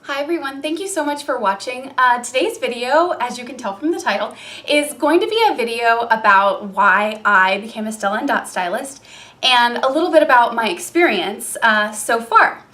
Hi everyone, thank you so much for watching. Today's video, as you can tell from the title, is going to be a video about why I became a Stella Dot stylist and a little bit about my experience so far.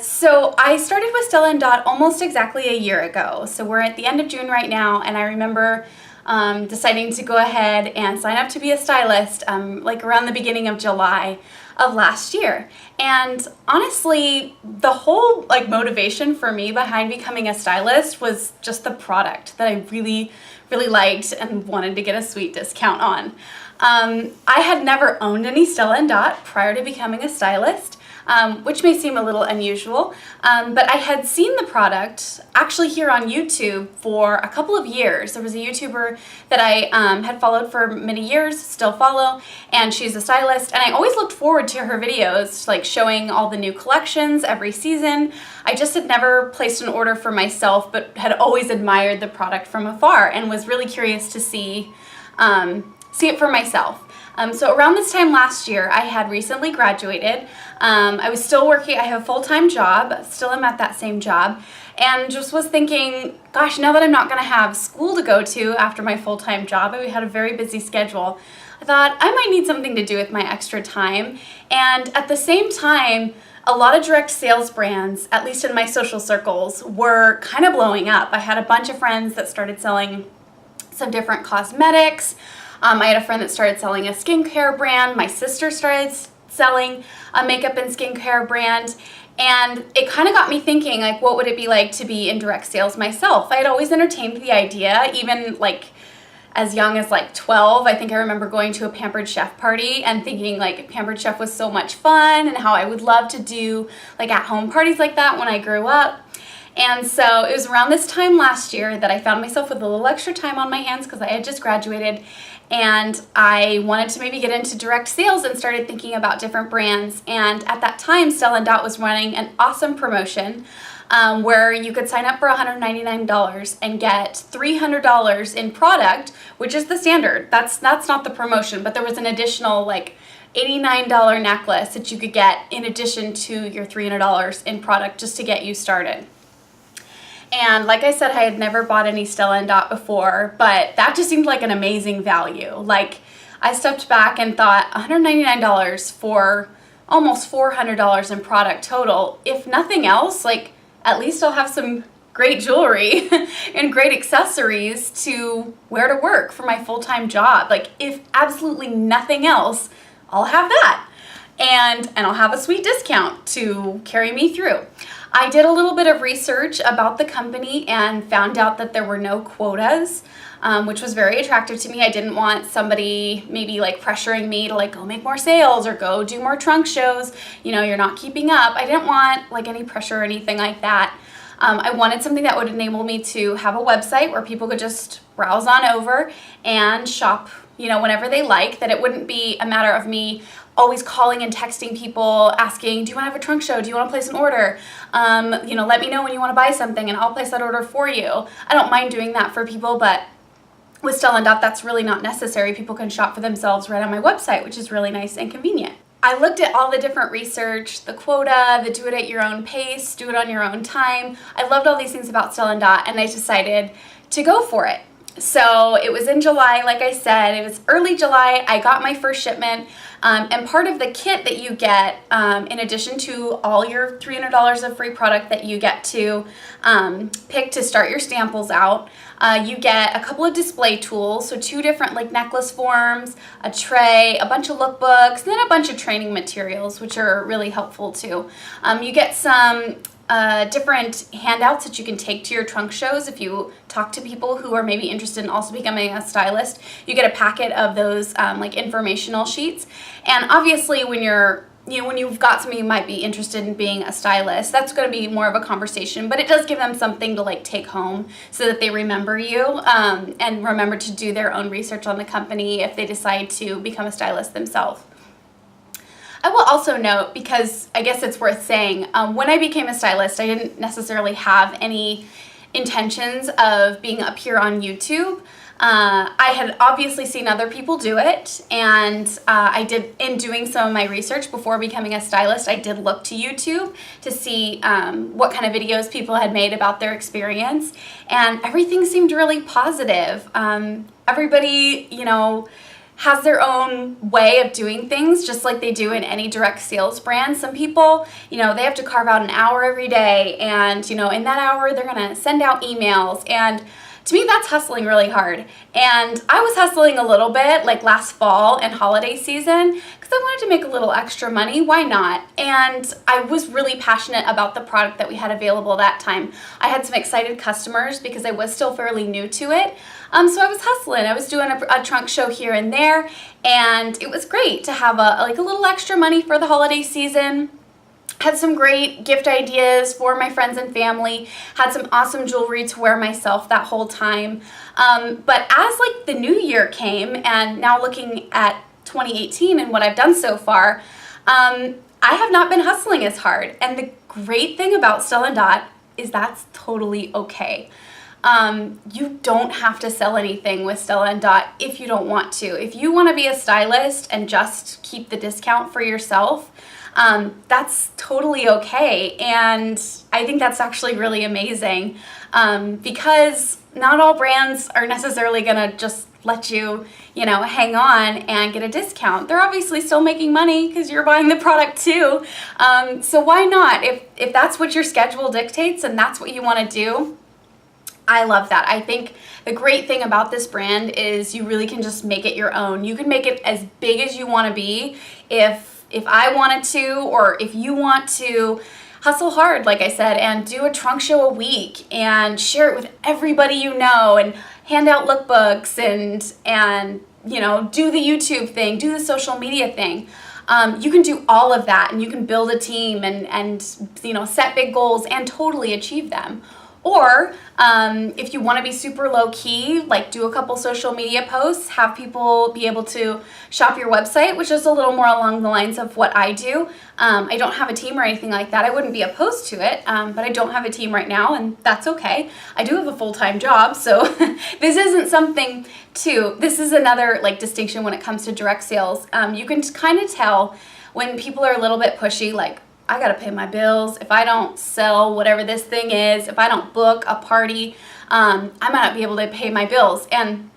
So I started with Stella Dot almost exactly a year ago. So we're at the end of June right now, and I remember deciding to go ahead and sign up to be a stylist like around the beginning of July of last year. And honestly, the whole motivation for me behind becoming a stylist was just the product that I really liked and wanted to get a sweet discount on. I had never owned any Stella Dot prior to becoming a stylist, which may seem a little unusual, but I had seen the product actually here on YouTube for a couple of years. There was a YouTuber that I had followed for many years, still follow, and she's a stylist, and I always looked forward to her videos, like showing all the new collections every season. I just had never placed an order for myself, but had always admired the product from afar and was really curious to see it for myself. So around this time last year, I had recently graduated. I was still working, I have a full-time job, still am at that same job, and just was thinking, gosh, now that I'm not gonna have school to go to after my full-time job, we had a very busy schedule, I thought I might need something to do with my extra time. And at the same time, a lot of direct sales brands, at least in my social circles, were kind of blowing up. I had a bunch of friends that started selling some different cosmetics. I had a friend that started selling a skincare brand. My sister started selling a makeup and skincare brand. And it kind of got me thinking, like, what would it be like to be in direct sales myself? I had always entertained the idea, even like as young as like 12. I think I remember going to a Pampered Chef party and thinking like Pampered Chef was so much fun and how I would love to do like at-home parties like that when I grew up. And so it was around this time last year that I found myself with a little extra time on my hands because I had just graduated, and I wanted to maybe get into direct sales and started thinking about different brands. And at that time, Stella Dot was running an awesome promotion where you could sign up for $199 and get $300 in product, which is the standard. That's not the promotion, but there was an additional like $89 necklace that you could get in addition to your $300 in product just to get you started. And like I said, I had never bought any Stella Dot before, but that just seemed like an amazing value. Like, I stepped back and thought $199 for almost $400 in product total. If nothing else, like, at least I'll have some great jewelry and great accessories to wear to work for my full-time job. Like, if absolutely nothing else, I'll have that. And I'll have a sweet discount to carry me through. I did a little bit of research about the company and found out that there were no quotas, which was very attractive to me. I didn't want somebody maybe like pressuring me to like go make more sales or go do more trunk shows. You know, you're not keeping up. I didn't want like any pressure or anything like that. I wanted something that would enable me to have a website where people could just browse on over and shop, you know, whenever they like, that it wouldn't be a matter of me always calling and texting people asking, do you want to have a trunk show? Do you want to place an order? You know, let me know when you want to buy something and I'll place that order for you. I don't mind doing that for people, but with Stella Dot, that's really not necessary. People can shop for themselves right on my website, which is really nice and convenient. I looked at all the different research, the quota, the do it at your own pace, do it on your own time. I loved all these things about Stella Dot, and I decided to go for it. So it was in July, like I said, it was early July. I got my first shipment, and part of the kit that you get, in addition to all your $300 of free product that you get to pick to start your samples out, you get a couple of display tools, so 2 different like necklace forms, a tray, a bunch of lookbooks, and then a bunch of training materials, which are really helpful too. You get some different handouts that you can take to your trunk shows. If you talk to people who are maybe interested in also becoming a stylist, you get a packet of those like informational sheets. And obviously when when you've got somebody who might be interested in being a stylist, that's going to be more of a conversation, but it does give them something to like take home so that they remember you and remember to do their own research on the company if they decide to become a stylist themselves. I will also note, because I guess it's worth saying, when I became a stylist, I didn't necessarily have any intentions of being up here on YouTube. I had obviously seen other people do it, and in doing some of my research before becoming a stylist, I did look to YouTube to see what kind of videos people had made about their experience, and everything seemed really positive. Everybody, has their own way of doing things, just like they do in any direct sales brand. Some people, they have to carve out an hour every day, and, in that hour, they're going to send out emails, and to me, that's hustling really hard. And I was hustling a little bit like last fall and holiday season because I wanted to make a little extra money. Why not? And I was really passionate about the product that we had available that time. I had some excited customers because I was still fairly new to it. So I was hustling. I was doing a trunk show here and there, and it was great to have a little extra money for the holiday season. Had some great gift ideas for my friends and family, had some awesome jewelry to wear myself that whole time. But as the new year came, and now looking at 2018 and what I've done so far, I have not been hustling as hard. And the great thing about Stella Dot is that's totally okay. You don't have to sell anything with Stella Dot if you don't want to. If you want to be a stylist and just keep the discount for yourself, that's totally okay, and I think that's actually really amazing because not all brands are necessarily going to just let you, hang on and get a discount. They're obviously still making money because you're buying the product too, so why not? If that's what your schedule dictates and that's what you want to do, I love that. I think the great thing about this brand is you really can just make it your own. You can make it as big as you want to be if I wanted to, or if you want to hustle hard, like I said, and do a trunk show a week and share it with everybody you know and hand out lookbooks and do the YouTube thing, do the social media thing. You can do all of that, and you can build a team and set big goals and totally achieve them. Or if you want to be super low key, do a couple social media posts, have people be able to shop your website, which is a little more along the lines of what I do. I don't have a team or anything like that. I wouldn't be opposed to it, but I don't have a team right now, and that's okay. I do have a full-time job, so this isn't something this is another distinction when it comes to direct sales. You can kind of tell when people are a little bit pushy, I gotta pay my bills. If I don't sell whatever this thing is, if I don't book a party, I might not be able to pay my bills. And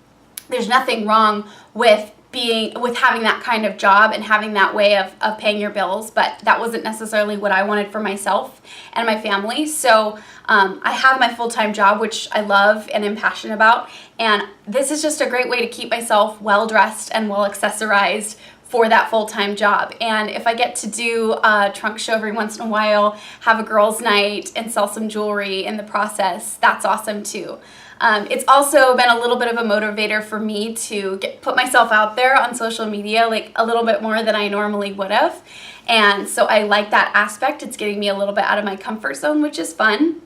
there's nothing wrong with having that kind of job and having that way of paying your bills, but that wasn't necessarily what I wanted for myself and my family. So I have my full-time job, which I love and am passionate about, and this is just a great way to keep myself well-dressed and well-accessorized for that full-time job. And if I get to do a trunk show every once in a while, have a girls' night, and sell some jewelry in the process, that's awesome too. It's also been a little bit of a motivator for me to put myself out there on social media a little bit more than I normally would have. And so I like that aspect. It's getting me a little bit out of my comfort zone, which is fun.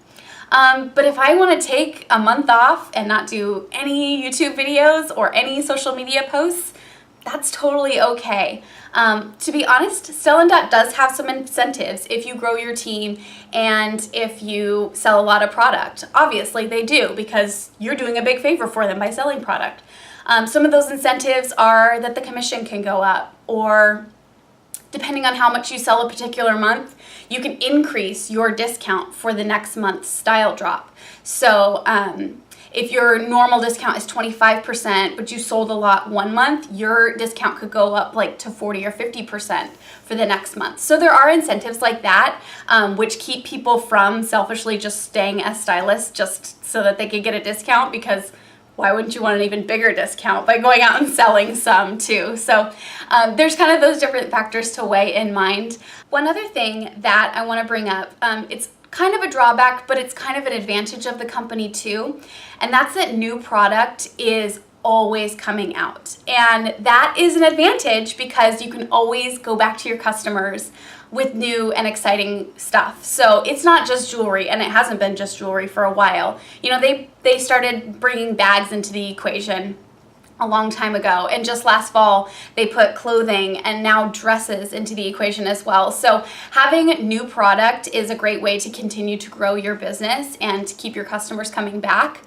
But if I want to take a month off and not do any YouTube videos or any social media posts, that's totally okay. To be honest, Stella Dot does have some incentives if you grow your team and if you sell a lot of product. Obviously they do, because you're doing a big favor for them by selling product. Some of those incentives are that the commission can go up, or depending on how much you sell a particular month, you can increase your discount for the next month's style drop. So if your normal discount is 25%, but you sold a lot one month, your discount could go up to 40 or 50% for the next month. So there are incentives like that, which keep people from selfishly just staying as stylists just so that they could get a discount, because why wouldn't you want an even bigger discount by going out and selling some too? So there's kind of those different factors to weigh in mind. One other thing that I want to bring up, it's kind of a drawback, but it's kind of an advantage of the company too, and that's that new product is always coming out. And that is an advantage because you can always go back to your customers with new and exciting stuff. So it's not just jewelry, and it hasn't been just jewelry for a while. They started bringing bags into the equation a long time ago, and just last fall they put clothing and now dresses into the equation as well. So having new product is a great way to continue to grow your business and to keep your customers coming back.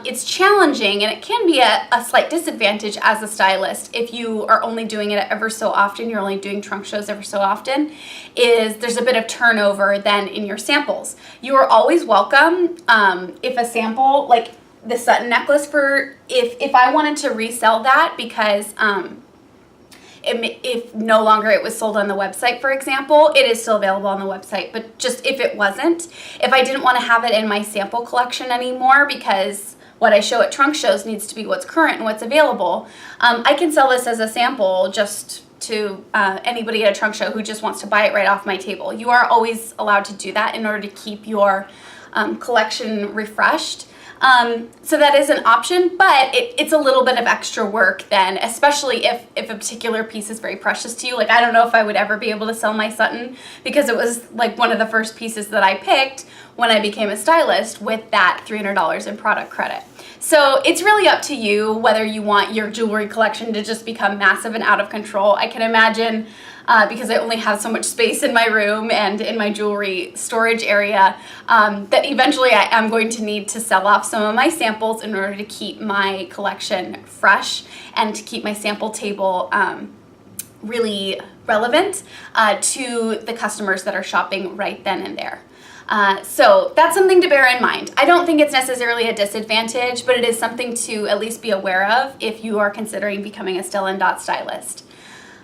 It's challenging, and it can be a slight disadvantage as a stylist if you are only doing it ever so often, you're only doing trunk shows ever so often, is there's a bit of turnover then in your samples. You are always welcome. If a sample, like the Sutton necklace, for if I wanted to resell that because if no longer it was sold on the website, for example, it is still available on the website. But just if it wasn't, if I didn't want to have it in my sample collection anymore because what I show at trunk shows needs to be what's current and what's available, I can sell this as a sample just to anybody at a trunk show who just wants to buy it right off my table. You are always allowed to do that in order to keep your collection refreshed. So that is an option, but it's a little bit of extra work then, especially if a particular piece is very precious to you. Like, I don't know if I would ever be able to sell my Sutton because it was like one of the first pieces that I picked when I became a stylist with that $300 in product credit. So it's really up to you whether you want your jewelry collection to just become massive and out of control. I can imagine, because I only have so much space in my room and in my jewelry storage area, that eventually I am going to need to sell off some of my samples in order to keep my collection fresh and to keep my sample table really relevant to the customers that are shopping right then and there. So that's something to bear in mind. I don't think it's necessarily a disadvantage, but it is something to at least be aware of if you are considering becoming a Stella Dot stylist.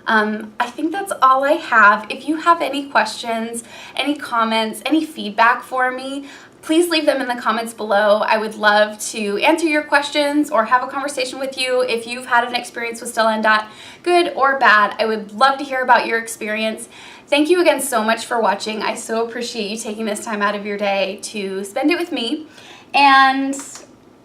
I think that's all I have. If you have any questions, any comments, any feedback for me, please leave them in the comments below. I would love to answer your questions or have a conversation with you. If you've had an experience with Stella Dot, good or bad, I would love to hear about your experience. Thank you again so much for watching. I so appreciate you taking this time out of your day to spend it with me. And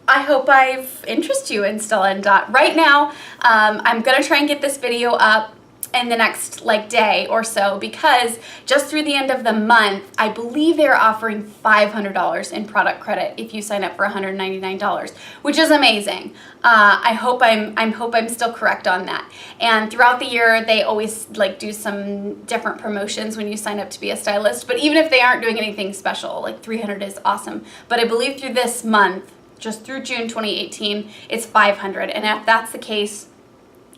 I hope I've interested you in Stella Dot. Right now, I'm gonna try and get this video up in the next day or so, because just through the end of the month, I believe they're offering $500 in product credit if you sign up for $199, which is amazing. I hope I'm still correct on that. And throughout the year, they always do some different promotions when you sign up to be a stylist. But even if they aren't doing anything special, like $300 is awesome. But I believe through this month, just through June 2018, it's $500. And if that's the case,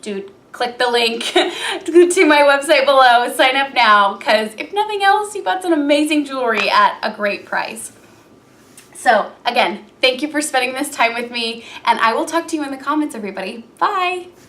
dude, click the link to my website below, sign up now, because if nothing else, you got some amazing jewelry at a great price. So again, thank you for spending this time with me, and I will talk to you in the comments, everybody. Bye.